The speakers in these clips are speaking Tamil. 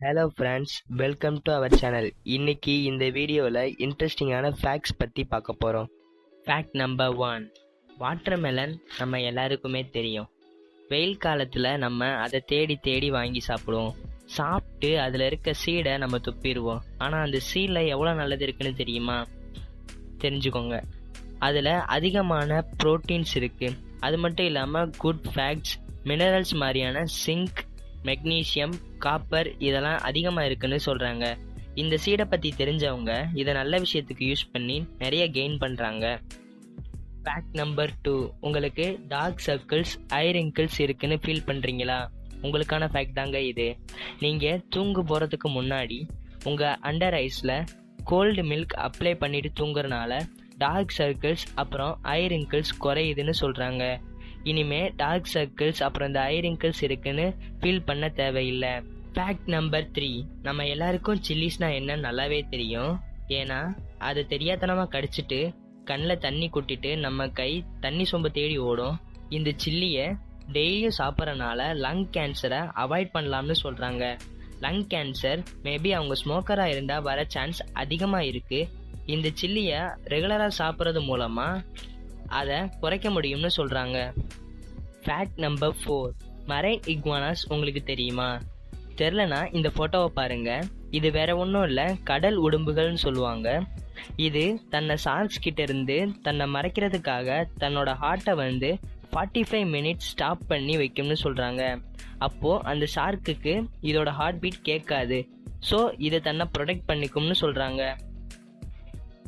Hello friends, welcome to our channel. இன்னைக்கு இந்த வீடியோவில் இன்ட்ரெஸ்டிங்கான ஃபேக்ட்ஸ் பற்றி பார்க்க போகிறோம். Fact number 1. வாட்டர்மெலன் நம்ம எல்லாருக்குமே தெரியும். வெயில் காலத்தில் நம்ம அதை தேடி தேடி வாங்கி சாப்பிடுவோம். சாப்பிட்டு அதில் இருக்க சீடை நம்ம துப்பிடுவோம். ஆனால் அந்த சீடில் எவ்வளோ நல்லது இருக்குன்னு தெரியுமா? தெரிஞ்சுக்கோங்க. அதில் அதிகமான ப்ரோட்டீன்ஸ் இருக்குது. அது மட்டும் இல்லாமல் குட் ஃபேட்ஸ், மினரல்ஸ் மாதிரியான சிங்க், மெக்னீசியம், காப்பர் இதெல்லாம் அதிகமாக இருக்குன்னு சொல்கிறாங்க. இந்த சீடை பற்றி தெரிஞ்சவங்க இதை நல்ல விஷயத்துக்கு யூஸ் பண்ணி நிறைய கெயின் பண்ணுறாங்க. Fact number 2. உங்களுக்கு டார்க் சர்க்கிள்ஸ், ஐ ரிங்கிள்ஸ் இருக்குன்னு ஃபீல் பண்ணுறீங்களா? உங்களுக்கான ஃபேக்ட் தாங்க இது. நீங்கள் தூங்க போகிறதுக்கு முன்னாடி உங்கள் அண்டர் ஐஸில் கோல்டு மில்க் அப்ளை பண்ணிட்டு தூங்குறனால டார்க் சர்க்கிள்ஸ் அப்புறம் ஐ ரிங்கிள்ஸ் குறையுதுன்னு சொல்கிறாங்க. இனிமே டார்க் சர்க்கிள்ஸ் அப்புறம் இந்த ஐ ரிங்கிள்ஸ் இருக்குன்னு ஃபீல் பண்ண தேவையில்லை. Fact number 3. நம்ம எல்லாருக்கும் சில்லிஸ்னா என்னன்னு நல்லாவே தெரியும். ஏன்னா அது தெரியாதனமாக கடிச்சிட்டு கண்ணில் தண்ணி கொட்டிட்டு நம்ம கை தண்ணி சொம்ப தேடி ஓடும். இந்த சில்லியை டெய்லியும் சாப்பிட்றனால லங் கேன்சரை அவாய்ட் பண்ணலாம்னு சொல்கிறாங்க. லங் கேன்சர் மேபி அவங்க ஸ்மோக்கராக இருந்தால் வர சான்ஸ் அதிகமாக இருக்குது. இந்த சில்லியை ரெகுலராக சாப்பிட்றது மூலமாக அதை குறைக்க முடியும்னு சொல்கிறாங்க. Fact number 4. மரைன் இக்வானாஸ் உங்களுக்கு தெரியுமா? தெரிலனா இந்த ஃபோட்டோவை பாருங்கள். இது வேற ஒன்றும் இல்லை, கடல் உடும்புகள்னு சொல்லுவாங்க. இது தன்னை ஷார்க்ஸ் கிட்ட இருந்து தன்னை மறைக்கிறதுக்காக தன்னோட ஹார்ட்டை 45 மினிட்ஸ் ஸ்டாப் பண்ணி வைக்கும்னு சொல்கிறாங்க. அப்போது அந்த ஷார்க்குக்கு இதோட ஹார்ட் பீட் கேட்காது. ஸோ இதை தன்னை ப்ரொடெக்ட் பண்ணிக்கும்னு சொல்கிறாங்க.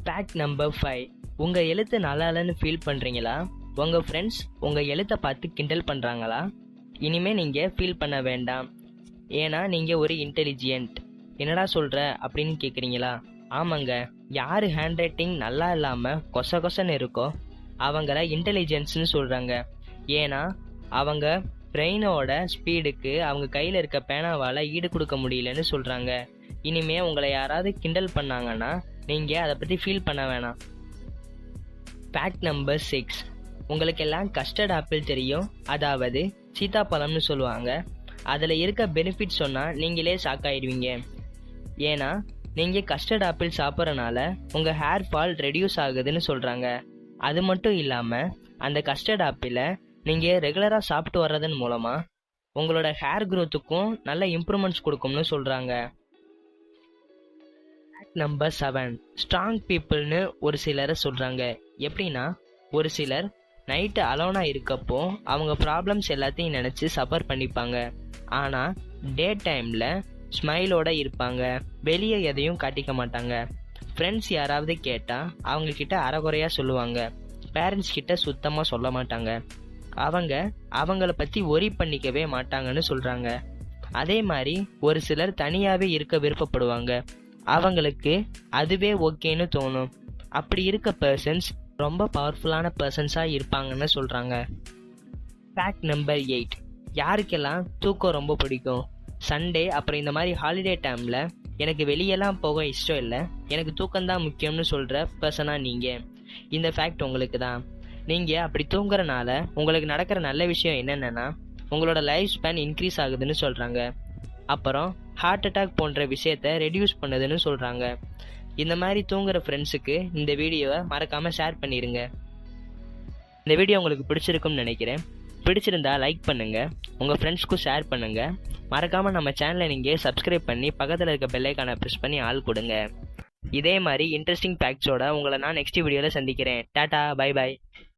Fact number 5. உங்கள் எழுத்து நல்லா இல்லைன்னு ஃபீல் பண்ணுறீங்களா? உங்கள் ஃப்ரெண்ட்ஸ் உங்கள் எழுத்தை பார்த்து கிண்டல் பண்ணுறாங்களா? இனிமேல் நீங்கள் ஃபீல் பண்ண வேண்டாம். ஏன்னா நீங்கள் ஒரு இன்டெலிஜென்ட். என்னடா சொல்கிற அப்படின்னு கேட்குறீங்களா? ஆமாங்க, யார் ஹேண்ட் ரைட்டிங் நல்லா இல்லாமல் கொசன்னு இருக்கோ அவங்கள இன்டெலிஜென்ஸ்னு சொல்கிறாங்க. ஏன்னா அவங்க பிரெயினோட ஸ்பீடுக்கு அவங்க கையில் இருக்க பேனாவால் ஈடு கொடுக்க முடியலன்னு சொல்கிறாங்க. இனிமேல் உங்களை யாராவது கிண்டல் பண்ணாங்கன்னா நீங்கள் அதை பற்றி ஃபீல் பண்ண வேணாம். Fact number 6. உங்களுக்கெல்லாம் கஸ்டர்ட் ஆப்பிள் தெரியும், அதாவது சீத்தாப்பழம்னு சொல்லுவாங்க. அதில் இருக்க பெனிஃபிட் சொன்னால் நீங்களே ஷாக் ஆகிடுவீங்க. ஏன்னா நீங்கள் கஸ்டர்ட் ஆப்பிள் சாப்பிட்றனால உங்கள் ஹேர் ஃபால் ரெடியூஸ் ஆகுதுன்னு சொல்கிறாங்க. அது மட்டும் இல்லாமல் அந்த கஸ்டர்ட் ஆப்பிளை நீங்கள் ரெகுலராக சாப்பிட்டு வர்றதன் மூலமாக உங்களோட ஹேர் க்ரோத்துக்கும் நல்ல இம்ப்ரூவ்மெண்ட்ஸ் கொடுக்கும்னு சொல்கிறாங்க. Fact number 7. ஸ்ட்ராங் பீப்புள்னு ஒரு சிலரை சொல்கிறாங்க. எப்படின்னா, ஒரு சிலர் நைட்டு அலோனாக இருக்கப்போ அவங்க ப்ராப்ளம்ஸ் எல்லாத்தையும் நினச்சி சஃபர் பண்ணிப்பாங்க. ஆனால் டே டைமில் ஸ்மைலோடு இருப்பாங்க, வெளியே எதையும் காட்டிக்க மாட்டாங்க. ஃப்ரெண்ட்ஸ் யாராவது கேட்டால் அவங்கக்கிட்ட அறகுறையாக சொல்லுவாங்க. பேரண்ட்ஸ் கிட்ட சுத்தமாக சொல்ல மாட்டாங்க. அவங்கள பற்றி ஒரி பண்ணிக்கவே மாட்டாங்கன்னு சொல்கிறாங்க. அதே மாதிரி ஒரு சிலர் தனியாகவே இருக்க விருப்பப்படுவாங்க. அவங்களுக்கு அதுவே ஓகேன்னு தோணும். அப்படி இருக்க பர்சன்ஸ் ரொம்ப பவர்ஃபுல்லான பர்சன்ஸாக இருப்பாங்கன்னு சொல்கிறாங்க. Fact number 8. யாருக்கெல்லாம் தூக்கம் ரொம்ப பிடிக்கும்? சண்டே அப்புறம் இந்த மாதிரி ஹாலிடே டைமில் எனக்கு வெளியெல்லாம் போக இஷ்டம் இல்லை, எனக்கு தூக்கம்தான் முக்கியம்னு சொல்கிற பர்சனாக நீங்கள். இந்த ஃபேக்ட் உங்களுக்கு தான். நீங்கள் அப்படி தூங்குறனால உங்களுக்கு நடக்கிற நல்ல விஷயம் என்னென்னா உங்களோட லைஃப் ஸ்பேன் இன்க்ரீஸ் ஆகுதுன்னு சொல்கிறாங்க. அப்புறம் ஹார்ட் அட்டாக் போன்ற விஷயத்தை ரெடியூஸ் பண்ணுதுன்னு சொல்கிறாங்க. இந்த மாதிரி தூங்குற ஃப்ரெண்ட்ஸுக்கு இந்த வீடியோவை மறக்காமல் ஷேர் பண்ணிடுங்க. இந்த வீடியோ உங்களுக்கு பிடிச்சிருக்கும்னு நினைக்கிறேன். பிடிச்சிருந்தா லைக் பண்ணுங்கள், உங்கள் ஃப்ரெண்ட்ஸ்க்கும் ஷேர் பண்ணுங்கள். மறக்காமல் நம்ம சேனலை நீங்கள் சப்ஸ்கிரைப் பண்ணி பக்கத்தில் இருக்க பெல் ஐகானை ப்ரெஸ் பண்ணி ஆல் கொடுங்க. இதே மாதிரி இன்ட்ரெஸ்டிங் ஃபேக்ட்ஸோட உங்களை நான் நெக்ஸ்ட் வீடியோவில் சந்திக்கிறேன். Tata, bye bye.